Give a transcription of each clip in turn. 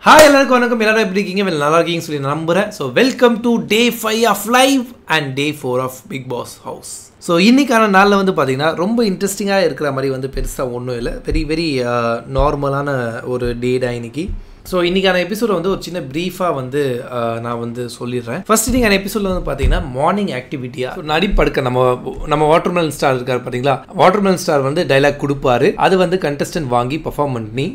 Hi, எல்லாருக்கும் வணக்கம். எல்லாரும் எப்படி இருக்கீங்க? நல்லா இருக்கீங்கன்னு சொல்லி நம்புறேன். So welcome to day 5 of live and day 4 of Bigg Boss house. So இன்றைக்கான நாளில் வந்து பார்த்தீங்கன்னா ரொம்ப இன்ட்ரெஸ்டிங்காக இருக்கிற மாதிரி வந்து பெருசாக ஒன்றும் இல்லை. வெரி நார்மலான ஒரு டே தான் இன்னைக்கு. ஸோ இன்றைக்கான எபிசோட வந்து ஒரு சின்ன ப்ரீஃபாக வந்து நான் வந்து சொல்லிடுறேன். ஃபர்ஸ்ட் இன்றைக்கான எபிசோடில் வந்து பார்த்தீங்கன்னா மார்னிங் ஆக்டிவிட்டியாக நடிப்படுக்க நம்ம வாட்டர்மெலன் ஸ்டார் இருக்கார் பார்த்தீங்களா, வாட்டர்மெலன் ஸ்டார் வந்து டைலாக் கொடுப்பாரு. அது வந்து கண்டஸ்டன்ட் வாங்கி பர்ஃபார்ம் பண்ணி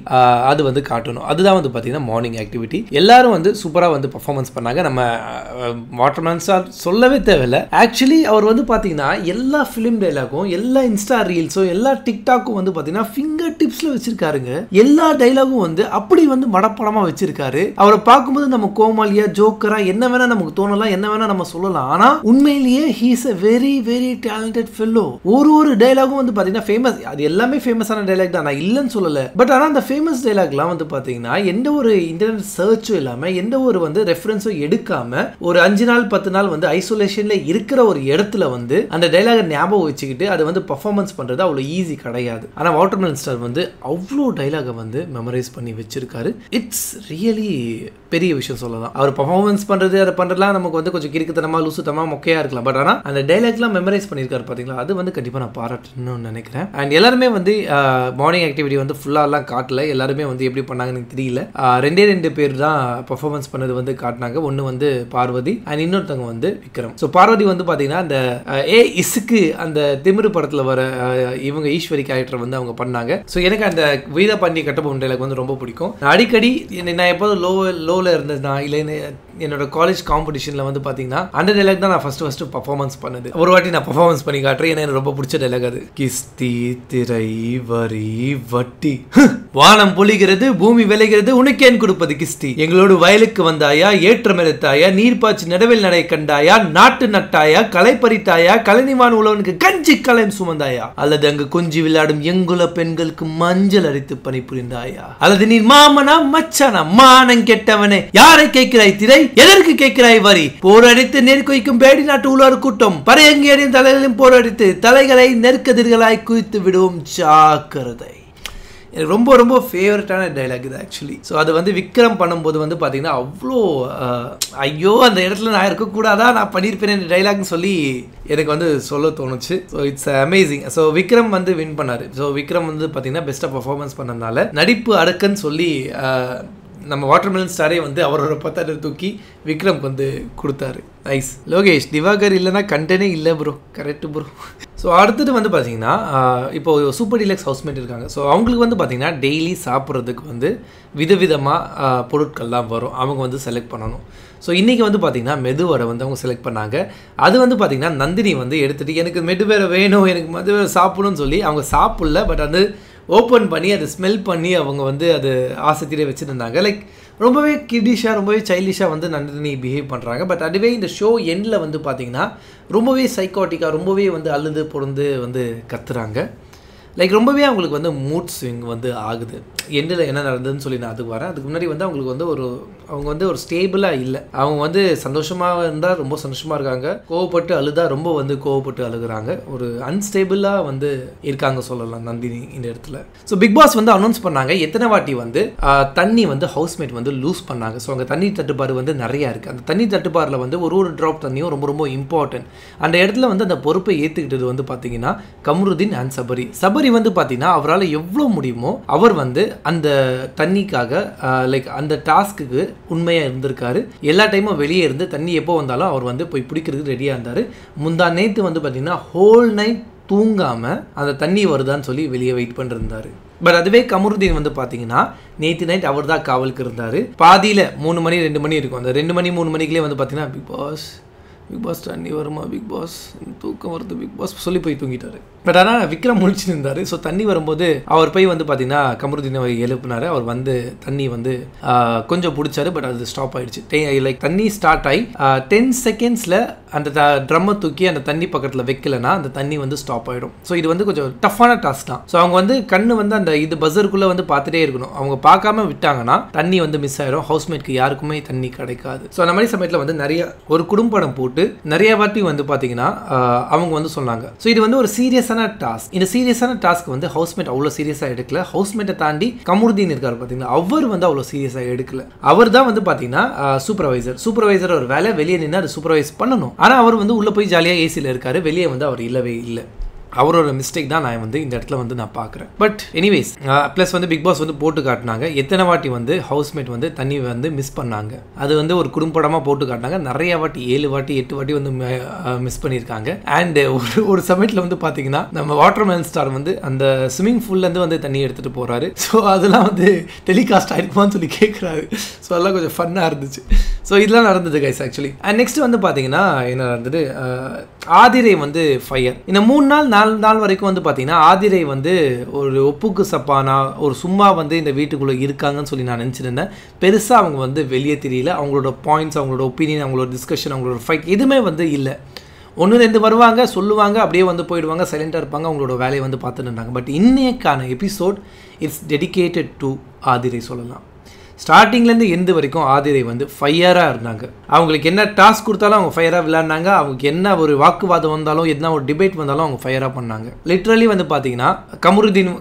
அது வந்து காட்டணும். அதுதான் வந்து பார்த்தீங்கன்னா மார்னிங் ஆக்டிவிட்டி. எல்லாரும் வந்து சூப்பராக வந்து பர்ஃபார்மன்ஸ் பண்ணாங்க. நம்ம வாட்டர்மெலன் ஸ்டார் சொல்லவே தேவையில்லை. ஆக்சுவலி அவர் வந்து பார்த்தீங்கன்னா எல்லா ஃபிலிம் டைலாகும், எல்லா இன்ஸ்டா ரீல்ஸும், எல்லா டிக்டாக்கும் வந்து பார்த்தீங்கன்னா ஃபிங்கர் டிப்ஸில் வச்சிருக்காருங்க. எல்லா டைலாகும் வந்து அப்படி வந்து படமா வச்சிருக்காரு. அவரை பார்க்கும்போது நம்ம கோமாளியா ஜோக்கரா என்ன வேணா நமக்கு தோணலாம், என்ன வேணா நம்ம சொல்லலாம். ஆனா உண்மையிலேயே he is a very talented fellow. ஒரு டயலாகும் வந்து பாத்தீங்கன்னா ஃபேமஸ். அது எல்லாமே ஃபேமஸான டயலாக் தான், நான் இல்லைன்னு சொல்லல. பட் ஆனா அந்த ஃபேமஸ் டயலாக்லாம் வந்து பாத்தீங்கன்னா எந்த ஒரு இன்டர்நெட் சர்ச்சும் இல்லாம, எந்த ஒரு வந்து ரெஃபரன்ஸும் எடுக்காம, ஒரு 5 நாள் 10 நாள் வந்து ஐசோலேஷன்ல இருக்கிற ஒரு இடத்துல வந்து அந்த டயலாக ஞாபகம் வச்சுக்கிட்டு அதை வந்து பர்ஃபார்மன்ஸ் பண்றது அவ்வளவு ஈஸி கிடையாது. ஆனா வாட்டர்மெலன் ஸ்டார் வந்து அவ்வளோ டயலாக வந்து மெமரைஸ் பண்ணி வச்சிருக்காரு. இட்ஸ் ரியலி பெரிய விஷயம் சொல்லலாம். அவர் பர்ஃபார்மன்ஸ் பண்றது அதை பண்றதுலாம் நமக்கு வந்து கொஞ்சம் கிறுக்குத்தனமா லூசுத்தனமா மொக்கையா இருக்கலாம். பட் ஆனால் அந்த டைலாக்லாம் மெமரைஸ் பண்ணியிருக்காரு பார்த்தீங்களா, அது வந்து கண்டிப்பாக நான் பாராட்டணும்னு நினைக்கிறேன். அண்ட் எல்லாருமே வந்து மார்னிங் ஆக்டிவிட்டி வந்து ஃபுல்லாலாம் காட்டல. எல்லாருமே வந்து எப்படி பண்ணாங்கன்னு எனக்கு தெரியல. 2 பேர் தான் பர்ஃபார்மன்ஸ் பண்ணது வந்து காட்டினாங்க. ஒன்று வந்து பார்வதி அண்ட் இன்னொருத்தவங்க வந்து விக்ரம். ஸோ பார்வதி வந்து பார்த்தீங்கன்னா அந்த இசுக்கு அந்த திமிரு படத்தில் வர இவங்க ஈஸ்வரி கேரக்டர் வந்து அவங்க பண்ணாங்க. ஸோ எனக்கு அந்த வீத பாண்டிய கட்டபொம்மன் டைலாக் வந்து ரொம்ப பிடிக்கும். அடிக்கடி நான் எப்போதும் லோவில் இருந்ததுனா இல்லை என்னோட காலேஜ் காம்படிஷனில் வந்து பார்த்தீங்கன்னா அந்த டைலாக் தான் நான் ஃபர்ஸ்ட் பர்ஃபார்மன்ஸ் பண்ணது. ஒரு வாட்டி நான் பர்ஃபார்மன்ஸ் பண்ணி காட்டுறேன். எனக்கு ரொம்ப பிடிச்ச டைலாக் அது. கிஸ்தி திரை வரி வட்டி வானம் பொழிகிறது பூமி விளைகிறது உனக்கேன் கொடுப்பது கிஸ்தி. எங்களோடு வயலுக்கு வந்தாயா, ஏற்றம் எடுத்தாயா, நீர்ப்பாய்ச்சி நடவில் நடை கண்டாயா, நாட்டு நட்டாயா, களை பறித்தாயா, கலைநிவான் உழவனுக்கு கஞ்சி கலையும் சுமந்தாயா, அல்லது அங்கு கொஞ்சி விளையாடும் எங்குல பெண்களுக்கு மஞ்சள் அடித்து பணி புரிந்தாயா, அல்லது நீ மாமனா மச்சானா மானம் கெட்டவனே யாரை கேட்கிறாய் திரை, எதற்கு கேட்கிறாய் வரி, போரடித்து நெருக்குவிக்கும் பேடி நாட்டு உலர் கூட்டம் பறையங்கி அடியும் தலைகளையும் போரடித்து தலைகளை நெருக்கதிர்களாய் குவித்து விடுவோம் ஜாக்கிரதை. எனக்கு ரொம்ப ஃபேவரட்டான டைலாக் இது ஆக்சுவலி. ஸோ அது வந்து விக்ரம் பண்ணும்போது வந்து பார்த்தீங்கன்னா அவ்வளோ ஐயோ அந்த இடத்துல நான் இருக்கக்கூடாதா, நான் பண்ணியிருப்பேன் டைலாக்னு சொல்லி எனக்கு வந்து சொல்ல தோணுச்சு. So it's amazing. So Vikram வந்து வின் பண்ணார். ஸோ விக்ரம் வந்து பார்த்தீங்கன்னா பெஸ்ட்டாக பர்ஃபார்மன்ஸ் பண்ணதுனால நடிப்பு அடுக்குன்னு சொல்லி நம்ம வாட்டர்மெலன் ஸ்டாரே வந்து அவரோட 10 தூக்கி விக்ரம்க்கு வந்து கொடுத்தாரு. நைஸ். லோகேஷ் திவாகர் இல்லைனா கண்டனே இல்லை ப்ரோ. Correct bro. ஸோ அடுத்தது வந்து பார்த்தீங்கன்னா இப்போ சூப்பர் டீலக்ஸ் ஹவுஸ்மேட் இருக்காங்க. ஸோ அவங்களுக்கு வந்து பார்த்தீங்கன்னா டெய்லி சாப்பிட்றதுக்கு வந்து விதவிதமாக பொருட்கள்லாம் வரும். அவங்க வந்து செலக்ட் பண்ணணும். ஸோ இன்றைக்கி வந்து பார்த்திங்கன்னா மெதுவடை வந்து அவங்க செலக்ட் பண்ணாங்க. அது வந்து பார்த்திங்கன்னா நந்தினி வந்து எடுத்துகிட்டு எனக்கு மெதுவேரை வேணும், எனக்கு மெதுவேரை சாப்பிடணும்னு சொல்லி அவங்க சாப்பிடல. பட் அது ஓப்பன் பண்ணி அதை ஸ்மெல் பண்ணி அவங்க வந்து அது ஆசைத்திலே வச்சுருந்தாங்க. லைக் ரொம்பவே கிடிஷாக ரொம்பவே சைல்டிஷாக வந்து நந்தினி பிஹேவ் பண்ணுறாங்க. பட் அதுவே இந்த ஷோ எண்டில் வந்து பார்த்திங்கன்னா ரொம்பவே சைக்காட்டிக்காக ரொம்பவே வந்து அழுது பொருந்து வந்து கத்துறாங்க. லைக் ரொம்பவே அவங்களுக்கு வந்து மூட் ஸ்விங் வந்து ஆகுது. எண்டில் என்ன நடந்ததுன்னு சொல்லி நான் அதுக்கு வரேன். அதுக்கு முன்னாடி வந்து அவங்களுக்கு வந்து அவங்க வந்து ஒரு ஸ்டேபிளாக இல்லை. அவங்க வந்து சந்தோஷமாக இருந்தால் ரொம்ப சந்தோஷமாக இருக்காங்க, கோவப்பட்டு அழுதா ரொம்ப வந்து கோவப்பட்டு அழுகுறாங்க. ஒரு அன்ஸ்டேபிளாக வந்து இருக்காங்க சொல்லலாம் நந்தினி இந்த இடத்துல. ஸோ பிக் பாஸ் வந்து அனௌன்ஸ் பண்ணாங்க எத்தனை வாட்டி வந்து தண்ணி வந்து ஹவுஸ்மேட் வந்து லூஸ் பண்ணாங்க. ஸோ அங்கே தண்ணி தட்டுப்பாடு வந்து நிறையா இருக்குது. அந்த தண்ணி தட்டுப்பாடில் வந்து ஒரு ட்ராப் தண்ணியும் ரொம்ப இம்பார்ட்டன்ட். அந்த இடத்துல வந்து அந்த பொறுப்பை ஏற்றுக்கிட்டது வந்து பார்த்தீங்கன்னா கமருதீன் அண்ட் சபரி வந்து பார்த்தீங்கன்னா அவரால் எவ்வளோ முடியுமோ அவர் வந்து அந்த தண்ணிக்காக லைக் அந்த டாஸ்க்கு உண்மையாக இருந்திருக்காரு. எல்லா டைமும் வெளியே இருந்து தண்ணி எப்போ வந்தாலும் அவர் வந்து போய் பிடிக்கிறதுக்கு ரெடியாக இருந்தார். முந்தா நேற்று வந்து பார்த்தீங்கன்னா ஹோல் நைட் தூங்காமல் அந்த தண்ணி வருதான்னு சொல்லி வெளியே வெயிட் பண்ணிருந்தார். பட் அதுவே கமருதீன் வந்து பார்த்தீங்கன்னா நேற்று நைட் அவர் தான் காவலுக்கு இருந்தார். பாதியில் 3 மணி 2 மணி இருக்கும். அந்த 2 மணி 3 மணிக்குள்ளே வந்து பார்த்தீங்கன்னா பிக் பாஸ் தண்ணி வருமா, பிக் பாஸ் தூக்கம் வருது, பிக் பாஸ் சொல்லி போய் தூங்கிட்டாரு. பட் ஆனால் விக்ரம் முடிச்சுட்டு இருந்தார். ஸோ தண்ணி வரும்போது அவர் போய் வந்து பார்த்தீங்கன்னா கமருதீனை எழுப்பினார். அவர் வந்து தண்ணி வந்து கொஞ்சம் பிடிச்சாரு. பட் அது ஸ்டாப் ஆகிடுச்சு. லைக் தண்ணி ஸ்டார்ட் ஆகி 10 செகண்ட்ஸில் அந்த ட்ரம்மை தூக்கி அந்த தண்ணி பக்கத்தில் வைக்கலைன்னா அந்த தண்ணி வந்து ஸ்டாப் ஆகிடும். ஸோ இது வந்து கொஞ்சம் டஃப்பான டாஸ்க் தான். ஸோ அவங்க வந்து கண்ணு வந்து அந்த இது பஸ்ஸருக்குள்ளே வந்து பார்த்துட்டே இருக்கணும். அவங்க பார்க்காம விட்டாங்கன்னா தண்ணி வந்து மிஸ் ஆகிடும். ஹவுஸ்மேட்க்கு யாருக்குமே தண்ணி கிடைக்காது. ஸோ அந்த மாதிரி சமயத்தில் வந்து நிறைய ஒரு குடும்பம் போட்டு நிறைய வாட்டி வந்து பார்த்தீங்கன்னா அவங்க வந்து சொன்னாங்க. ஸோ இது வந்து ஒரு சீரியஸ் சீரியஸான டாஸ்க். இந்த சீரியஸான டாஸ்க் வந்து ஹவுஸ்மேட் அவ்வளோ சீரியஸாக எடுக்கல. ஹவுஸ்மேட்டை தாண்டி கமருதீன் இருக்காரு பார்த்தீங்கன்னா, அவர் வந்து அவ்வளோ சீரியஸாக எடுக்கல. அவர் தான் வந்து பார்த்தீங்கன்னா சூப்பர்வைசர் ஒரு வேலை வெளியே நின்று அதை சூப்பர்வைஸ் பண்ணணும். ஆனால் அவர் வந்து உள்ளே போய் ஜாலியாக ஏசியில் இருக்காரு, வெளியே வந்து அவர் இல்லவே இல்லை. அவரோட மிஸ்டேக் தான் நான் வந்து இந்த இடத்துல வந்து நான் பார்க்குறேன். பட் எனிவேஸ் ப்ளஸ் வந்து பிக் பாஸ் வந்து போட்டு காட்டினாங்க எத்தனை வாட்டி வந்து ஹவுஸ்மேட் வந்து தண்ணி வந்து மிஸ் பண்ணாங்க. அது வந்து ஒரு குறும்படமாக போட்டு காட்டினாங்க. நிறைய வாட்டி 7 வாட்டி 8 வாட்டி வந்து மிஸ் பண்ணியிருக்காங்க. அண்ட் ஒரு சமயத்தில் வந்து பார்த்தீங்கன்னா நம்ம வாட்டர்மேன் ஸ்டார் வந்து அந்த ஸ்விம்மிங் பூல்லேருந்து வந்து தண்ணி எடுத்துகிட்டு போகிறாரு. ஸோ அதெல்லாம் வந்து டெலிகாஸ்ட் ஆகிருக்குமான்னு சொல்லி கேட்குறாரு. ஸோ அதெல்லாம் கொஞ்சம் ஃபன்னாக இருந்துச்சு. ஸோ இதெல்லாம் நடந்தது கைஸ் ஆக்சுவலி. அண்ட் நெக்ஸ்ட் வந்து பார்த்தீங்கன்னா என்ன நடந்தது, ஆதிரை வந்து ஃபயர். இந்த 4 நாள் வரைக்கும் வந்து பார்த்தீங்கன்னா ஆதிரை வந்து ஒரு ஒப்புக்கு சப்பானா ஒரு சும்மா வந்து இந்த வீட்டுக்குள்ளே இருக்காங்கன்னு சொல்லி நான் நினச்சிருந்தேன். பெருசாக அவங்க வந்து வெளியே தெரியல. அவங்களோட பாயிண்ட்ஸ், அவங்களோட ஒப்பீனியன், அவங்களோட டிஸ்கஷன், அவங்களோட ஃபைட் எதுவுமே வந்து இல்லை. 1-2 வருவாங்க, சொல்லுவாங்க, அப்படியே வந்து போயிடுவாங்க, சைலண்டாக இருப்பாங்க, அவங்களோட வேலையை வந்து பார்த்துட்டு இருந்தாங்க. பட் இன்னைக்கான episode it's dedicated to Aathirai சொல்லலாம். ஸ்டார்டிங்லேருந்து எந்த வரைக்கும் ஆதிரை வந்து ஃபயராக இருந்தாங்க. அவங்களுக்கு என்ன டாஸ்க் கொடுத்தாலும் அவங்க ஃபயராக விளையாடினாங்க. அவங்களுக்கு என்ன ஒரு வாக்குவாதம் வந்தாலும் என்ன ஒரு டிபேட் வந்தாலும் அவங்க ஃபயராக பண்ணாங்க. லிட்ரலி வந்து பார்த்தீங்கன்னா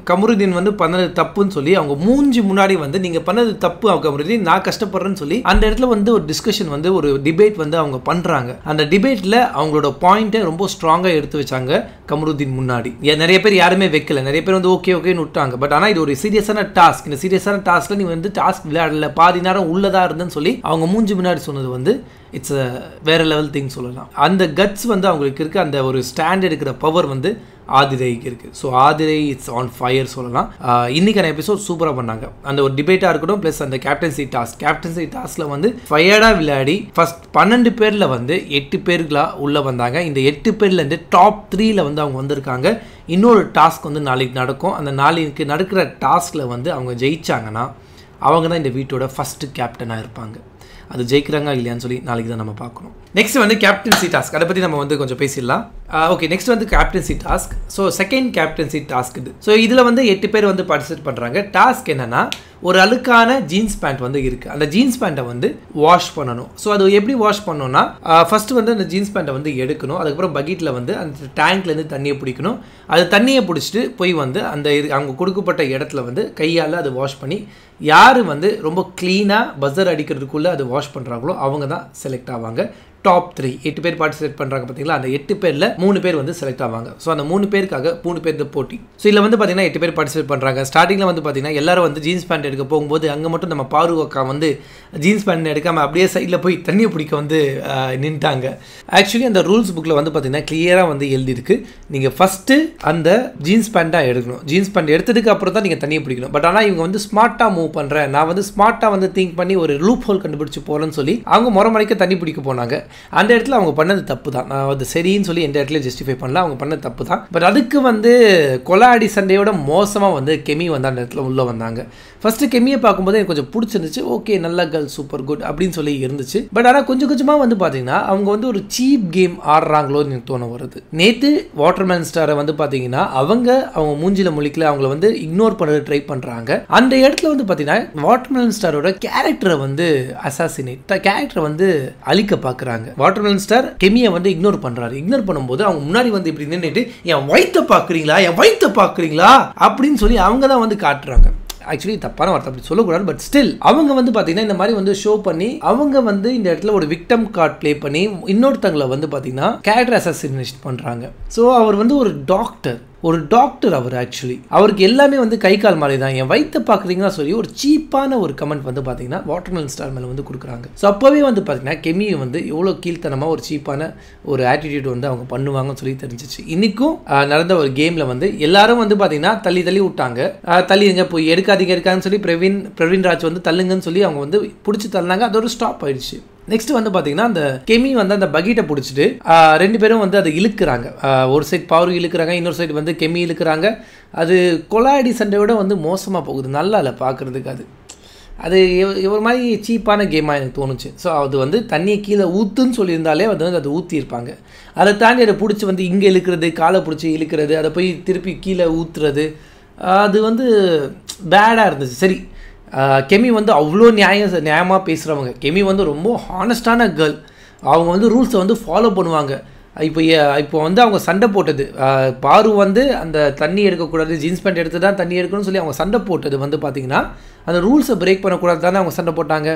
கமருதீன் வந்து பண்ணது தப்புன்னு சொல்லி அவங்க மூஞ்சி முன்னாடி வந்து நீங்கள் பண்ணது தப்பு கமருதீன், நான் கஷ்டப்படுறேன்னு சொல்லி அந்த இடத்துல வந்து ஒரு டிஸ்கஷன் வந்து ஒரு டிபேட் வந்து அவங்க பண்ணுறாங்க. அந்த டிபேட்டில் அவங்களோட பாயிண்ட்டை ரொம்ப ஸ்ட்ராங்காக எடுத்து வச்சாங்க கமருதீன் முன்னாடி. நிறைய பேர் யாருமே வைக்கல, நிறைய பேர் வந்து ஓகேன்னு விட்டாங்க. பட் ஆனால் இது ஒரு சீரியஸான டாஸ்க். இந்த சீரியஸான டாஸ்க்கில் நீ வந்து டாஸ்க் விளையாடல, பாதி நேரம் உள்ளதா இருந்துன்னு சொல்லி அவங்க மூஞ்சி முன்னாடி சொன்னது வந்து இட்ஸ் வேற லெவல் திங் சொல்லலாம். அந்த கட்ஸ் வந்து அவங்களுக்கு இருக்கு, அந்த ஒரு ஸ்டாண்ட் எடுக்கிற பவர் வந்து ஆதிரைக்கு இருக்குது. So Aathirai it's on fire சொல்லலாம். இன்றைக்கான எபிசோட் சூப்பராக பண்ணாங்க. அந்த ஒரு டிபேட்டாக இருக்கட்டும், ப்ளஸ் அந்த கேப்டன்சி டாஸ்கில் வந்து ஃபயர்டாக விளையாடி ஃபர்ஸ்ட் 12 பேரில் வந்து 8 பேர்களாக உள்ளே வந்தாங்க. இந்த 8 பேர்லேருந்து டாப் 3ல் வந்து அவங்க வந்திருக்காங்க. இன்னொரு டாஸ்க் வந்து நாளைக்கு நடக்கும். அந்த நாளைக்கு நடக்கிற டாஸ்கில் வந்து அவங்க ஜெயிச்சாங்கன்னா அவங்க தான் இந்த வீட்டோட ஃபஸ்ட்டு கேப்டனாக இருப்பாங்க. அது ஜெயிக்கிறாங்க இல்லையான்னு சொல்லி நாளைக்கு தான் நம்ம பார்க்கணும். நெக்ஸ்ட் வந்து கேப்டன்சி டாஸ்க், அதை பற்றி நம்ம வந்து கொஞ்சம் பேசிடலாம். ஓகே, நெக்ஸ்ட் வந்து captaincy task. So second captaincy task இது. ஸோ இதில் வந்து 8 பேர் வந்து பார்ட்டிசிபேட் பண்ணுறாங்க. டாஸ்க் என்னென்னா, ஒரு அழுக்கான ஜீன்ஸ் பேண்ட் வந்து இருக்குது. அந்த ஜீன்ஸ் பேண்ட்டை வந்து வாஷ் பண்ணணும். ஸோ அது எப்படி வாஷ் பண்ணணும்னா, ஃபஸ்ட்டு வந்து அந்த ஜீன்ஸ் பேண்ட்டை வந்து எடுக்கணும். அதுக்கப்புறம் பக்கெட்டில் வந்து அந்த டேங்க்லேருந்து தண்ணியை பிடிக்கணும். அது தண்ணியை பிடிச்சிட்டு போய் வந்து அந்த அவங்க கொடுக்கப்பட்ட இடத்துல வந்து கையால் அதை வாஷ் பண்ணி யார் வந்து ரொம்ப க்ளீனாக பஸர் அடிக்கிறதுக்குள்ளே அது வாஷ் பண்ணுறாங்களோ அவங்க தான் செலக்ட் ஆவாங்க. டாப் 3 8 பேர் பார்ட்டிசிபேட் பண்ணுறாங்க பார்த்தீங்களா, அந்த 8 பேரில் 3 பேர் வந்து செலக்ட் ஆவாங்க. ஸோ அந்த 3 பேருக்காக 3 பேர் போட்டி. ஸோ இதில் வந்து பார்த்தீங்கன்னா 8 பேர் பார்ட்டிசிபேட் பண்ணுறாங்க. ஸ்டார்டிங்கில் வந்து பார்த்தீங்கன்னா எல்லாரும் வந்து ஜீன்ஸ் பேண்ட் எடுக்க போகும்போது அங்கே மட்டும் நம்ம பாருவக்கா வந்து ஜீன்ஸ் பேண்ட் எடுக்காமல் அப்படியே சைடில் போய் தண்ணியை பிடிக்க வந்து நின்ட்டாங்க. ஆக்சுவலி அந்த ரூல்ஸ் புக்கில் வந்து பார்த்தீங்கன்னா கிளியராக வந்து எழுதிருக்கு, நீங்கள் ஃபஸ்ட்டு அந்த ஜீன்ஸ் பேண்ட்டாக எடுக்கணும். ஜீன்ஸ் பேண்ட் எடுத்ததுக்கு அப்புறம் தான் நீங்கள் தண்ணியை பிடிக்கணும். பட் ஆனால் இவங்க வந்து ஸ்மார்ட்டாக மூவ் பண்ணுறேன், நான் வந்து ஸ்மார்ட்டாக வந்து திங்க் பண்ணி ஒரு லூப் ஹோல் கண்டுபிடிச்சி போகிறேன்னு சொல்லி அவங்க முறைமறைக்க தண்ணி பிடிக்க போனாங்க. அந்த இடத்துல அவங்க பண்ணது தப்பு தான். நான் அது சரின்னு சொல்லி எந்த இடத்துல ஜஸ்டிஃபை பண்ணல, அவங்க பண்ணது தப்பு தான். பட் அதுக்கு வந்து கொலாடி சண்டையோட மோசமாக வந்து கெமி வந்து அந்த இடத்துல உள்ளே வந்தாங்க. ஃபஸ்ட்டு கெமியை பார்க்கும்போது எனக்கு கொஞ்சம் பிடிச்சிருந்துச்சு. ஓகே, நல்ல கேர்ள், சூப்பர் குட் அப்படின்னு சொல்லி இருந்துச்சு. பட் ஆனால் கொஞ்சம் கொஞ்சமாக வந்து பார்த்தீங்கன்னா அவங்க வந்து ஒரு சீப் கேம் ஆடுறாங்களோன்னு எனக்கு தோண வருது. நேற்று வாட்டர்மேன் ஸ்டாரை வந்து பார்த்தீங்கன்னா அவங்க மூஞ்சில முழிக்கல, அவங்கள வந்து இக்னோர் பண்ண ட்ரை பண்ணுறாங்க. அந்த இடத்துல வந்து பார்த்தீங்கன்னா வாட்டர்மேன் ஸ்டாரோட கேரக்டரை வந்து கேரக்டரை வந்து அழிக்க பார்க்குறாங்க. வாட்டர்மேன் ஸ்டார் கெமியை வந்து இக்னோர் பண்ணுறாரு. இக்னோர் பண்ணும்போது அவங்க முன்னாடி வந்து இப்படி நின்றுட்டு என் வயிற்ற பார்க்குறீங்களா அப்படின்னு சொல்லி அவங்க தான் வந்து காட்டுறாங்க. ஆக்சுவலி தப்பான வார்த்தை அப்படி சொல்லக்கூடாது. பட் ஸ்டில் அவங்க வந்து பார்த்தீங்கன்னா இந்த மாதிரி வந்து ஷோ பண்ணி அவங்க வந்து இந்த இடத்துல ஒரு விக்டம் கார்டு ப்ளே பண்ணி இன்னொருத்தங்களை வந்து பார்த்தீங்கன்னா கேரக்டர் அசாசினேஷன் பண்ணுறாங்க. ஸோ அவர் வந்து ஒரு டாக்டர் அவர் ஆக்சுவலி அவருக்கு எல்லாமே வந்து கை கால் மாதிரி தான். என் வயிற்ற பார்க்குறீங்கன்னா சொல்லி ஒரு சீப்பான ஒரு கமெண்ட் வந்து பார்த்தீங்கன்னா வாட்டர்மேன் ஸ்டார் மேலே வந்து கொடுக்குறாங்க. ஸோ அப்போவே வந்து பார்த்தீங்கன்னா கெமியை வந்து எவ்வளோ கீழ்த்தனமாக ஒரு சீப்பான ஒரு ஆட்டிடியூட் வந்து அவங்க பண்ணுவாங்கன்னு சொல்லி தெரிஞ்சிச்சு. இன்றைக்கும் நடந்த ஒரு கேமில் வந்து எல்லாரும் வந்து பார்த்தீங்கன்னா தள்ளி விட்டாங்க. தள்ளிங்க போய் எடுக்காதீங்கன்னு சொல்லி பிரவீன் ராஜ் வந்து தள்ளுங்கன்னு சொல்லி அவங்க வந்து பிடிச்சி தள்ளினாங்க. அது ஒரு ஸ்டாப் ஆயிடுச்சு. நெக்ஸ்ட் வந்து பார்த்தீங்கன்னா அந்த கெமி வந்து அந்த பக்கெட்டை பிடிச்சிட்டு 2 பேரும் வந்து அதை இழுக்கிறாங்க. ஒரு சைட் பவர் இழுக்கிறாங்க, இன்னொரு சைடு வந்து கெமி இழுக்கிறாங்க. அது கொலாடி சண்டையோட வந்து மோசமாக போகுது. நல்லா இல்லை பார்க்குறதுக்கு. அது ஒரு மாதிரி சீப்பான கேமாக எனக்கு தோணுச்சு. ஸோ அது வந்து தண்ணியை கீழே ஊற்றுன்னு சொல்லியிருந்தாலே அது வந்து அதை ஊற்றிருப்பாங்க. அதை தாண்டி அதை பிடிச்சி வந்து இங்கே இழுக்கிறது, காலை பிடிச்சி இழுக்கிறது, அதை போய் திருப்பி கீழே ஊற்றுறது, அது வந்து பேடாக இருந்துச்சு. சரி, கெமி வந்து அவ்வளோ நியாயமாக பேசுகிறவங்க. கெமி வந்து ரொம்ப ஹானஸ்டான கேர்ள். அவங்க வந்து ரூல்ஸை வந்து ஃபாலோ பண்ணுவாங்க. இப்போ வந்து அவங்க சண்டை போட்டது பாரு வந்து அந்த தண்ணி எடுக்கக்கூடாது, ஜீன்ஸ் பேண்ட் எடுத்து தான் தண்ணி எடுக்கணும்னு சொல்லி அவங்க சண்டை போட்டது வந்து பார்த்தீங்கன்னா அந்த ரூல்ஸை பிரேக் பண்ணக்கூடாது தானே அவங்க சண்டை போட்டாங்க.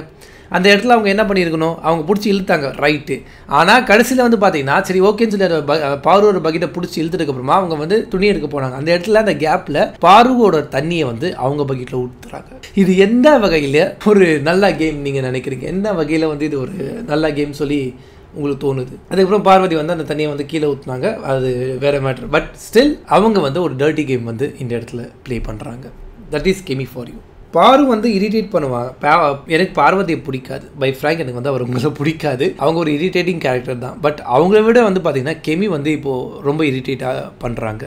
அந்த இடத்துல அவங்க என்ன பண்ணியிருக்கணும், அவங்க பிடிச்சி இழுத்தாங்க ரைட்டு. ஆனால் கடைசியில் வந்து பார்த்தீங்கன்னா சரி ஓகேன்னு சொல்லி பாரு ஒரு பக்கெட்டை பிடிச்சி இழுத்ததுக்கப்புறமா அவங்க வந்து துணி எடுக்க போனாங்க. அந்த இடத்துல அந்த கேப்பில் பாருவோட தண்ணியை வந்து அவங்க பக்கெட்டில் ஊற்றுறாங்க. இது எந்த வகையில் ஒரு நல்ல கேம் நீங்கள் நினைக்கிறீங்க? என்ன வகையில் வந்து இது ஒரு நல்ல கேம் சொல்லி உங்களுக்கு தோணுது? அதுக்கப்புறம் பார்வதி வந்து அந்த தண்ணியை வந்து கீழே ஊற்றுனாங்க, அது வேறு மேட்ரு. பட் ஸ்டில் அவங்க வந்து ஒரு டர்ட்டி கேம் வந்து இந்த இடத்துல ப்ளே பண்ணுறாங்க. That is Kemy for you. பாரு வந்து இரிட்டேட் பண்ணுவாங்க. எனக்கு பார்வதியை பிடிக்காது, பை ஃப்ராங்க் எனக்கு வந்து அவர் உங்களை பிடிக்காது. அவங்க ஒரு இரிட்டேட்டிங் கேரக்டர் தான். பட் அவங்கள விட வந்து பார்த்தீங்கன்னா கெமி வந்து இப்போது ரொம்ப இரிட்டேட்டாக பண்ணுறாங்க.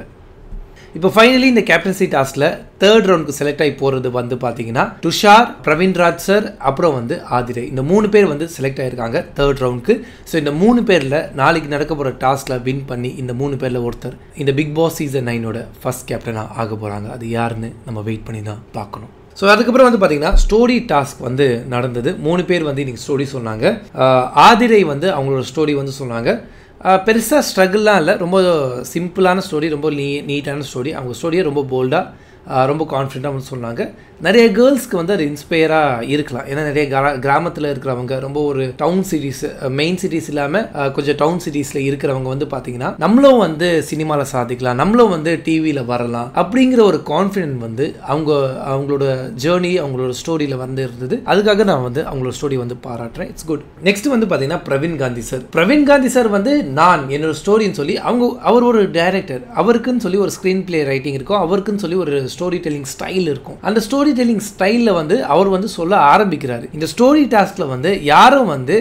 இப்போ ஃபைனலி இந்த கேப்டன்சி டாஸ்கில் 3rd ரவுண்டுக்கு செலக்ட் ஆகி போகிறது வந்து பார்த்தீங்கன்னா துஷார், பிரவீன்ராஜ் சார், அப்புறம் வந்து ஆதிரை. இந்த 3 பேர் வந்து செலக்ட் ஆகிருக்காங்க 3rd ரவுண்டுக்கு. ஸோ இந்த 3 பேரில் நாளைக்கு நடக்க போகிற டாஸ்கில் வின் பண்ணி இந்த 3 பேரில் ஒருத்தர் இந்த பிக் பாஸ் சீசன் 9ஓட ஃபர்ஸ்ட் கேப்டனாக ஆக போகிறாங்க. அது யாருன்னு நம்ம வெயிட் பண்ணி தான் பார்க்கணும். ஸோ அதுக்கப்புறம் வந்து பார்த்தீங்கன்னா ஸ்டோரி டாஸ்க் வந்து நடந்தது. 3 பேர் வந்து இன்றைக்கி ஸ்டோரி சொன்னாங்க. ஆதிரை வந்து அவங்களோட ஸ்டோரி வந்து சொன்னாங்க. பெருசாக ஸ்ட்ரகிள்லாம் இல்லை, ரொம்ப சிம்பிளான ஸ்டோரி, ரொம்ப நீட்டான ஸ்டோரி. அவங்க ஸ்டோரியை ரொம்ப போல்டாக ரொம்ப கான்ஃபிடென்ட்டாக வந்து சொன்னாங்க. நிறைய கேர்ள்ஸ்க்கு வந்து அது இன்ஸ்பயராக இருக்கலாம். ஏன்னா நிறைய கிராமத்தில் இருக்கிறவங்க, ரொம்ப ஒரு டவுன் சிட்டிஸ், மெயின் சிட்டிஸ் இல்லாமல் கொஞ்சம் டவுன் சிட்டிஸில் இருக்கிறவங்க வந்து பார்த்தீங்கன்னா நம்மளும் வந்து சினிமாவில் சாதிக்கலாம், நம்மளும் வந்து டிவியில் வரலாம் அப்படிங்கிற ஒரு கான்ஃபிடென்ட் வந்து அவங்களோட ஜேர்னி, அவங்களோட ஸ்டோரியில் வந்து இருந்தது. அதுக்காக நான் வந்து அவங்களோட ஸ்டோரி வந்து பாராட்டுறேன். It's good. நெக்ஸ்ட் வந்து பார்த்தீங்கன்னா பிரவீன் காந்தி சார் வந்து நான் என்னோட ஸ்டோரின்னு சொல்லி அவர் ஒரு டைரக்டர், அவருக்குன்னு சொல்லி ஒரு ஸ்க்ரீன் பிளே ரைட்டிங் இருக்கும், அவருக்குன்னு சொல்லி ஒரு ஸ்டோரி டெல்லிங் ஸ்டைல் இருக்கும். அந்த ஸ்டோரி டெல்லிங் ஸ்டைலில் வந்து அவர் வந்து சொல்ல ஆரம்பிக்கிறாரு. இந்த ஸ்டோரி டாஸ்கில் வந்து யாரும் வந்து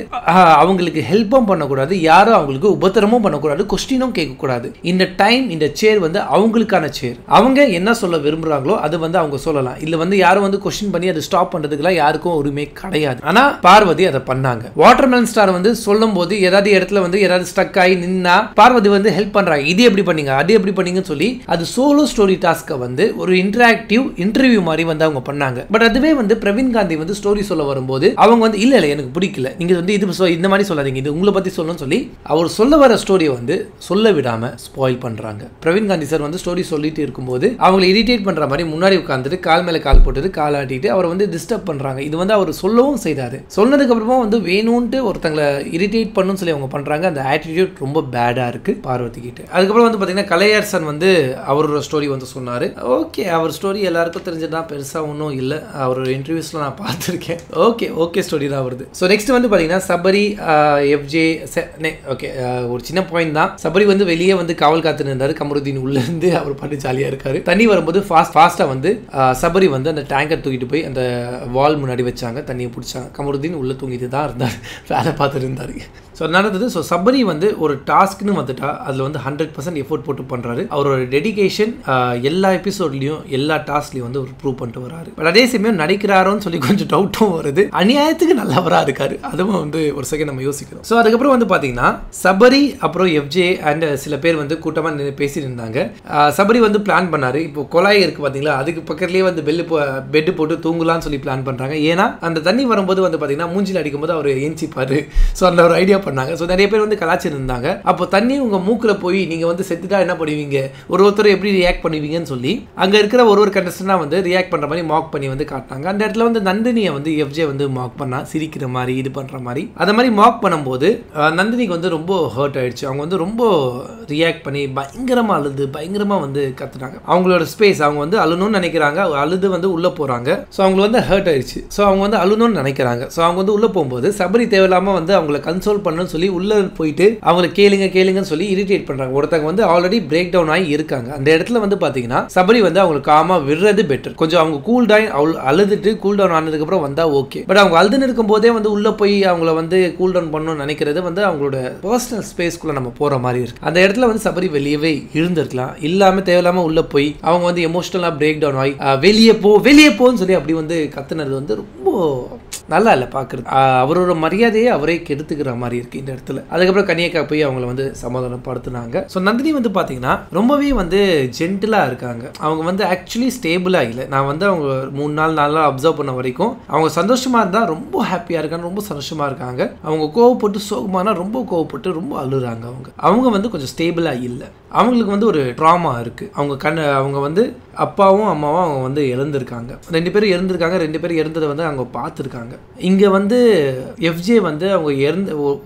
அவங்களுக்கு ஹெல்ப்பும் பண்ணக்கூடாது, யாரும் அவங்களுக்கு உபத்திரமும் பண்ணக்கூடாது, கொஸ்டினும் கேட்கக்கூடாது. இந்த டைம், இந்த சேர் வந்து அவங்களுக்கான சேர். அவங்க என்ன சொல்ல விரும்புகிறாங்களோ அது வந்து அவங்க சொல்லலாம். இல்லை வந்து யாரும் வந்து கொஸ்டின் பண்ணி அதை ஸ்டாப் பண்ணுறதுக்குலாம் யாருக்கும் உரிமை கிடையாது. ஆனால் பார்வதி அதை பண்ணாங்க. வாட்டர்மெலன் ஸ்டார் வந்து சொல்லும் போது ஏதாவது இடத்துல வந்து ஏதாவது ஸ்டக் ஆகி நின்னா பார்வதி வந்து ஹெல்ப் பண்ணுறாங்க. இது எப்படி பண்ணீங்க, அது எப்படி பண்ணீங்கன்னு சொல்லி அது சோலோ ஸ்டோரி டாஸ்க்கை வந்து ஒரு இன்டராக்டிவ் இன்டர்வியூ மாதிரி வந்து அவங்க பண்ணாங்க. பட் அதுவே வந்து பிரவீன் காந்தி வந்து ஸ்டோரி சொல்ல வரும்போது அவங்க வந்து இல்ல எனக்கு பிடிக்கல, நீங்க வந்து இது இந்த மாதிரி சொல்லாதீங்க, இது உங்களை பத்தி சொல்லணும்னு சொல்லி அவர் சொல்ல வர ஸ்டோரியை வந்து சொல்ல விடாம ஸ்பாயில் பண்றாங்க. பிரவீன் காந்தி சார் வந்து ஸ்டோரி சொல்லிட்டு இருக்கும்போது அவங்களை இரிட்டேட் பண்ற மாதிரி முன்னாடி உட்கார்ந்துட்டு கால் மேல கால் போட்டுட்டு கால் ஆட்டிட்டு அவர் வந்து டிஸ்டர்ப் பண்றாங்க. இது வந்து அவர் சொல்லவும் செய்தாரு. சொன்னதுக்கு அப்புறமா வந்து வேணும்ட்டு ஒருத்தங்களை இரிட்டேட் பண்ணணும்னு சொல்லி அவங்க பண்றாங்க. அந்த ஆட்டிடியூட் ரொம்ப பேடா இருக்கு பார்வதி கிட்ட. அதுக்கப்புறம் வந்து பாத்தீங்கன்னா கலையரசன் வந்து அவரோட ஸ்டோரி வந்து சொன்னாரு. ஓகே, அவர் ஸ்டோரி எல்லாருக்கும் தெரிஞ்சதா பெருசா ஒன்றும் இல்லை, அவரோட இன்டர்வியூஸ்ல நான் பார்த்துருக்கேன். ஓகே ஸ்டோரி தான் வருது. ஸோ நெக்ஸ்ட் வந்து பார்த்தீங்கன்னா சபரி, எஃப்ஜே. ஓகே, ஒரு சின்ன பாயிண்ட் தான். சபரி வந்து வெளியே வந்து காவல் காத்து இருந்தாரு, கமருதீன் உள்ள இருந்து அவர் பாட்டு ஜாலியாக இருக்காரு. தண்ணி வரும்போது ஃபாஸ்ட்டாக வந்து சபரி வந்து அந்த டேங்கர் தூக்கிட்டு போய் அந்த வால் முன்னாடி வச்சாங்க, தண்ணியை பிடிச்சாங்க. கமருதீன் உள்ள தூங்கிட்டு தான் இருந்தார், வேலை பார்த்துட்டு இருந்தாரு. ஸோ நடந்தது. ஸோ சபரி வந்து ஒரு டாஸ்க்னு வந்துட்டா அதில் வந்து 100% எஃபோர்ட் போட்டு பண்ணுறாரு. அவரோட டெடிகேஷன் எல்லா எபிசோட்லையும் எல்லா டாஸ்க்லையும் வந்து ஒரு ப்ரூவ் பண்ணிட்டு வராரு. பட் அதே சமயம் நடிக்கிறாரோன்னு சொல்லி கொஞ்சம் டவுட்டும் வருது. அநியாயத்துக்கு நல்லவராக இருக்காரு, அதுவும் வந்து ஒரு செகண்ட் நம்ம யோசிக்கிறோம். ஸோ அதுக்கப்புறம் வந்து பார்த்தீங்கன்னா சபரி அப்புறம் எஃப்ஜே அண்ட் சில பேர் வந்து கூட்டமாக பேசிட்டு இருந்தாங்க. சபரி வந்து பிளான் பண்ணாரு, இப்போ குழாய் இருக்கு பார்த்தீங்களா, அதுக்கு பக்கத்துலேயே வந்து பெட்டு போட்டு தூங்கலாம்னு சொல்லி பிளான் பண்ணுறாங்க. ஏன்னா அந்த தண்ணி வரும்போது வந்து பார்த்தீங்கன்னா மூஞ்சில் அடிக்கும்போது அவர் ஏஞ்சிப்பாரு. ஸோ அந்த ஒரு ஐடியா பண்ணாங்க. ஸோ நிறைய பேர் வந்து கலாச்சாரம் இருந்தாங்க. அப்போ தண்ணி உங்க மூக்கில் போய் நீங்க வந்து செத்துட்டா என்ன பண்ணுவீங்க, ஒருத்தர் எப்படி ரியாக்ட் பண்ணுவீங்கன்னு சொல்லி அங்க இருக்கிற ஒரு கண்டஸ்டன்டா வந்து ரியாக்ட் பண்ற மாதிரி மார்க் பண்ணி வந்து காட்டினாங்க. அந்த இடத்துல வந்து நந்தினியை வந்து எஃப்ஜே வந்து மார்க் பண்ணா, சிரிக்கிற மாதிரி இது பண்ற மாதிரி. அதை மாதிரி மார்க் பண்ணும்போது நந்தினிக்கு வந்து ரொம்ப ஹர்ட் ஆயிடுச்சு. அவங்க வந்து ரொம்ப ரியாக்ட் பண்ணி பயங்கரமா அழுது பயங்கரமா வந்து கத்துனாங்க. அவங்களோட ஸ்பேஸ், அவங்க வந்து அழுணும்னு நினைக்கிறாங்க, அழுது வந்து உள்ள போறாங்க. ஸோ அவங்களுக்கு வந்து ஹர்ட் ஆயிடுச்சு. ஸோ அவங்க வந்து அழுணும்னு நினைக்கிறாங்க. ஸோ அவங்க வந்து உள்ள போகும்போது சபரி தேவையில்லாம வந்து அவங்களை கன்சோல் பண்ணணும்னு சொல்லி உள்ள போயிட்டு அவங்களை கேளுங்கன்னு சொல்லி இரிட்டேட் பண்றாங்க. ஒருத்தங்க வந்து ஆல்ரெடி பிரேக் டவுன் ஆகி இருக்காங்க. அந்த இடத்துல வந்து பாத்தீங்கன்னா சபரி வந்து அவங்களுக்கு காமா விடுறது பெட்டர். கொஞ்சம் அவங்க கூல் டவுன் அழுதுட்டு கூல் டவுன் ஆனதுக்கு அப்புறம் வந்தா ஓகே. பட் அவங்க அழுதுன்னு இருக்கும் போதே வந்து உள்ள போய் அவங்கள வந்து கூல் டவுன் பண்ணணும்னு நினைக்கிறது வந்து அவங்களோட பர்சனல் ஸ்பேஸ்க்குள்ள நம்ம போற மாதிரி இருக்கு. அந்த இடத்துல வந்து சபரி வெளியவே இருந்திருக்கலாம். இல்லாம தேவையில்லாம உள்ள போய் அவங்க வந்து எமோஷனலா பிரேக் டவுன் ஆகி வெளியே போன்னு சொல்லி அப்படி வந்து கத்துனது வந்து ரொம்ப நல்லா இல்லை பார்க்குறது. அவரோட மரியாதையை அவரே கெடுத்துக்கிற மாதிரி இருக்குது இந்த இடத்துல. அதுக்கப்புறம் கன்னியக்கா போய் அவங்கள வந்து சமாதானப்படுத்தினாங்க. ஸோ நந்தினி வந்து பார்த்தீங்கன்னா ரொம்பவே வந்து ஜென்டிலாக இருக்காங்க. அவங்க வந்து ஆக்சுவலி ஸ்டேபிளாக இல்லை. நான் வந்து அவங்க 3 நாள் 4 நாள் அப்சர்வ் பண்ண வரைக்கும் அவங்க சந்தோஷமாக இருந்தால் ரொம்ப ஹாப்பியாக இருக்காங்க, ரொம்ப சந்தோஷமாக இருக்காங்க. அவங்க கோவப்பட்டு சோகமானா ரொம்ப கோவப்பட்டு ரொம்ப அழுறாங்க. அவங்க வந்து கொஞ்சம் ஸ்டேபிளாக இல்லை. அவங்களுக்கு வந்து ஒரு ட்ராமா இருக்குது. அவங்க வந்து அப்பாவும் அம்மாவும் அவங்க வந்து இறந்துருக்காங்க. 2 பேரும் இறந்துருக்காங்க. 2 பேரும் இறந்ததை வந்து அவங்க பார்த்துருக்காங்க. இங்கே வந்து எஃப்ஜே வந்து அவங்க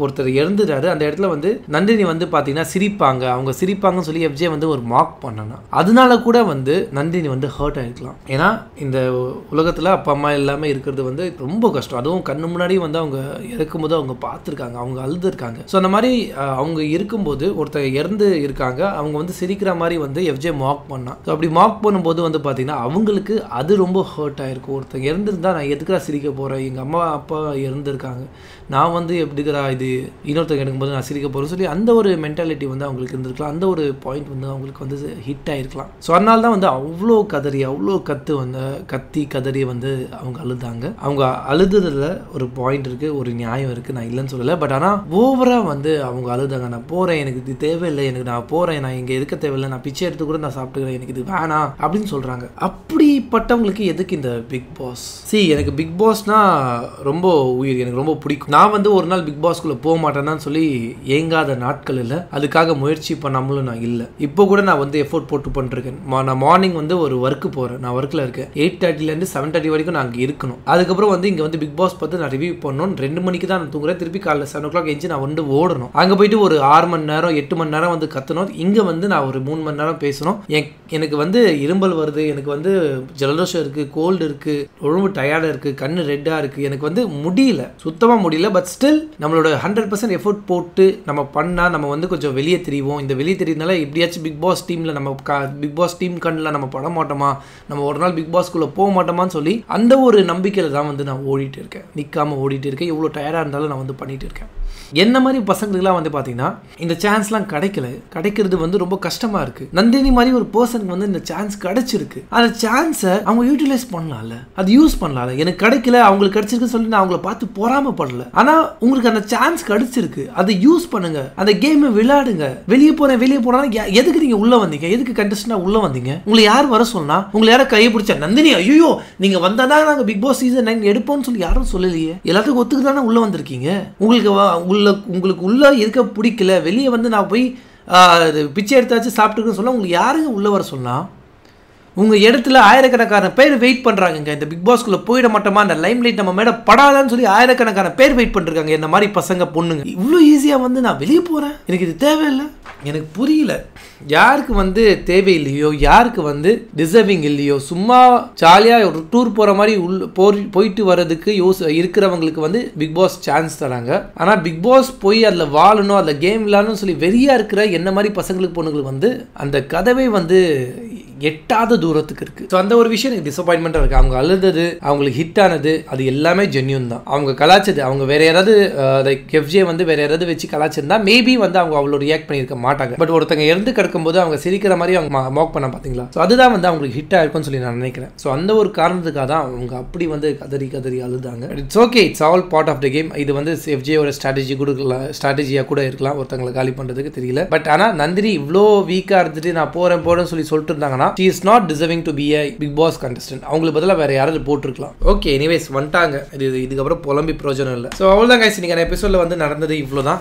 ஒருத்தர் இறந்துட்டாரு. அந்த இடத்துல வந்து நந்தினி வந்து பார்த்தீங்கன்னா சிரிப்பாங்க. அவங்க சிரிப்பாங்கன்னு சொல்லி எஃப்ஜே வந்து ஒரு மார்க் பண்ணணும். அதனால கூட வந்து நந்தினி வந்து ஹர்ட் ஆகிருக்கலாம். ஏன்னா இந்த உலகத்தில் அப்பா அம்மா எல்லாமே இருக்கிறது வந்து ரொம்ப கஷ்டம். அதுவும் கண்ணு முன்னாடி வந்து அவங்க இறக்கும்போது அவங்க பார்த்துருக்காங்க, அவங்க அழுதுருக்காங்க. ஸோ அந்த மாதிரி அவங்க இருக்கும்போது ஒருத்தர் இறந்து இருக்காங்க. அவங்க வந்து சிரிக்கிற மாதிரி வந்து எஃப்ஜே மார்க் பண்ணான். ஸோ அப்படி மார்க் பண்ணும்போது வந்து பார்த்தீங்கன்னா அவங்களுக்கு அது ரொம்ப ஹர்ட் ஆகிருக்கும். ஒருத்தர் இறந்துருந்தா நான் எதுக்குறா சிரிக்க போகிறேன், எங்கள் அம்மா அப்பா இறந்துருக்காங்க, நான் வந்து எப்படிக்கிறா இது இன்னொருத்தர் எடுக்கும்போது நான் சிரிக்க போகிறேன்னு சொல்லி அந்த ஒரு மென்டாலிட்டி வந்து அவங்களுக்கு இருந்திருக்கலாம். அந்த ஒரு பாயிண்ட் வந்து அவங்களுக்கு வந்து ஹிட் ஆகிருக்கலாம். ஸோ அதனால தான் வந்து அவ்வளோ கத்தி கதறி வந்து அவங்க அழுதாங்க. அவங்க அழுதுறதுல ஒரு பாயிண்ட் இருக்குது, ஒரு நியாயம் இருக்குது, நான் இல்லைன்னு சொல்லலை. பட் ஆனால் ஓவராக வந்து அவங்க அழுதாங்க. நான் போகிறேன், எனக்கு இது தேவையில்லை, எனக்கு நான் போகிறேன், நான் இங்கே இருக்க தேவையில்லை, நான் பிச்சை எடுத்து கூட நான் சாப்பிட்டுக்கிறேன், எனக்கு இது வேணாம் அப்படின்னு சொல்கிறாங்க. அப்படிப்பட்டவங்களுக்கு எதுக்கு இந்த பிக் பாஸ்? எனக்கு பிக் பாஸ்னா ரொம்ப உயிர், எனக்கு ரொம்ப பிடிக்கும். நான் வந்து ஒரு நாள் பிக் பாஸ்குள்ளே போக மாட்டேன்னு சொல்லி ஏங்காத நாட்கள் இல்லை, அதுக்காக முயற்சி பண்ணாமலும் நான் இல்லை. இப்போ கூட நான் வந்து எஃபோர்ட் போட்டு பண்ணிருக்கேன். நான் மார்னிங் வந்து ஒரு ஒர்க்கு போகிறேன், நான் ஒர்க்கில் இருக்கேன். 8:30 7:30 வரைக்கும் நான் அங்கே இருக்கணும். அதுக்கப்புறம் வந்து இங்கே வந்து பிக் பாஸ் பார்த்து நான் ரிவ்யூ பண்ணணும். 2 மணிக்கு தான் நான் தூங்குறேன். திருப்பி காலைல 7 o'clock எழுந்து நான் வந்து ஓடணும். அங்கே போயிட்டு ஒரு 6 மணி நேரம் 8 மணி நேரம் வந்து கற்றணும். இங்கே வந்து நான் ஒரு 3 மணி நேரம் பேசணும். எனக்கு வந்து இரும்பல் வருது, எனக்கு வந்து ஜலதோஷம் இருக்குது, கோல்டு இருக்குது, ரொம்ப டயர்டாக இருக்குது, கண்ணு ரெட்டாக இருக்குது, எனக்கு வந்து முடியல, சுத்தமாக முடியல. பட் ஸ்டில் நம்மளோட 100% எஃபோர்ட் போட்டு நம்ம பண்ணால் நம்ம வந்து கொஞ்சம் வெளியே தெரிவோம். இந்த வெளியே தெரியுதுனால எப்படியாச்சும் பிக் பாஸ் டீமில் நம்ம பிக் பாஸ் டீம் கண்ணில் நம்ம பட மாட்டோமா, நம்ம ஒரு நாள் பிக் பாஸ்குள்ளே போக மாட்டோமான்னு சொல்லி அந்த ஒரு நம்பிக்கையில் தான் வந்து நான் ஓடிட்டு இருக்கேன், நிற்காமல் ஓடிட்டு இருக்கேன். எவ்வளோ டயர்டாக இருந்தாலும் நான் வந்து பண்ணிட்டு இருக்கேன். என்ன மாதிரி பசங்களுக்குலாம் வந்து பார்த்தீங்கன்னா இந்த சான்ஸ்லாம் கிடைக்கிறது வந்து ரொம்ப கஷ்டமாக இருக்குது. நந்தினி மாதிரி ஒரு பர்சனுக்கு வந்து இந்த சான்ஸ் கிடைச்சிருக்கு. அந்த சான்ஸை அவங்க யூட்டிலைஸ் பண்ணலாம்ல, அது யூஸ் பண்ணலாம்ல. எனக்கு கிடைக்கல, அவங்களுக்கு கிடைச்சிருக்குன்னு சொல்லி நான் அவங்கள பார்த்து பொறாமப்படல. ஆனால் உங்களுக்கு அந்த சான்ஸ் கிடைச்சிருக்கு, அதை யூஸ் பண்ணுங்க, அந்த கேமை விளையாடுங்க. வெளியே போனா எதுக்கு நீங்கள் உள்ளே வந்தீங்க, எதுக்கு கண்டஸ்டண்டாக உள்ளே வந்தீங்க? உங்களை யார் வர சொன்னா? உங்களை யாரை கையை பிடிச்சா நந்தினி ஐயோ நீங்கள் வந்தால் தான் நாங்கள் பிக் பாஸ் சீசன் 9 எடுப்போம்னு சொல்லி யாரும் சொல்லலையே. எல்லாத்துக்கும் ஒத்துக்கு தானே உள்ளே வந்திருக்கீங்க. உங்களுக்கு உள்ளே இருக்க பிடிக்கல, வெளியே வந்து நான் போய் பிச்சை எடுத்தாச்சு சாப்பிட்டுக்குன்னு சொன்னால் உங்களுக்கு யாருங்க உள்ளே வர சொன்னால்? உங்கள் இடத்துல ஆயிரக்கணக்கான பேர் வெயிட் பண்ணுறாங்க. இந்த பிக் பாஸ்குள்ளே போயிட மாட்டோமா, அந்த லைம் லைட் நம்ம மேலே படாதான்னு சொல்லி ஆயிரக்கணக்கான பேர் வெயிட் பண்ணிருக்காங்க. இந்த மாதிரி பசங்க பொண்ணுங்க இவ்வளோ ஈஸியாக வந்து நான் வெளியே போகிறேன், எனக்கு இது தேவையில்லை. எனக்கு புரியல, யாருக்கு வந்து தேவையில்லையோ, யாருக்கு வந்து டிசர்விங் இல்லையோ, சும்மா ஜாலியாக ஒரு டூர் போகிற மாதிரி போயிட்டு வர்றதுக்கு இருக்கிறவங்களுக்கு வந்து பிக் பாஸ் சான்ஸ் தராங்க. ஆனால் பிக் பாஸ் போய் அதில் வாழணும், அதில் கேம் விளையாடணும்னு சொல்லி வெறியாக இருக்கிற என்ன மாதிரி பசங்களுக்கு பொண்ணுங்களுக்கு வந்து அந்த கதவை வந்து எட்டாத தூரத்துக்கு இருக்கு. ஸோ அந்த ஒரு விஷயம் எனக்கு டிசப்பாயின்மெண்ட்டாக இருக்குது. அவங்க அழுதது, அவங்களுக்கு ஹிட் ஆனது, அது எல்லாமே ஜென்யூன் தான். அவங்க கலாச்சது, அவங்க வேற யாராவது எஃப்ஜே வந்து வேற யாராவது வச்சு கலாச்சிருந்தா மேபி வந்து அவங்க அவ்வளோ ரியாக்ட் பண்ணியிருக்க மாட்டாங்க. பட் ஒருத்தங்க இறந்து கிடக்கும்போது அவங்க சிரிக்கிற மாதிரி அவங்க மார்க் பண்ண பார்த்தீங்களா, ஸோ அதுதான் வந்து அவங்களுக்கு ஹிட் ஆயிருக்கும்னு சொல்லி நான் நினைக்கிறேன். ஸோ அந்த ஒரு காரணத்துக்காக தான் அவங்க அப்படி வந்து கதறி அழுதாங்க. It's okay, it's all part of the game. இது வந்து எஃப்ஜேயோட ஸ்ட்ராட்டஜியாக கூட இருக்கலாம், ஒருத்தங்களை காலி பண்ணுறதுக்கு தெரியல. பட் ஆனால் நந்தினி இவ்வளோ வீக்காக இருந்துட்டு நான் போறேன்னு சொல்லிட்டு இருந்தாங்கன்னா she is not deserving to be a Big Boss contestant. அவங்களுக்கு பதிலாக வேற யாராவது போட்டிருக்கலாம். ஓகே, எனிவேஸ் வந்துட்டாங்க. இதுக்கப்புறம் புலம்பி பிரயோஜனம் இல்லை. ஸோ அவ்வளோதான் கைஸ், இன்னைக்கான எபிசோடில் வந்து நடந்தது இவ்வளோ தான்.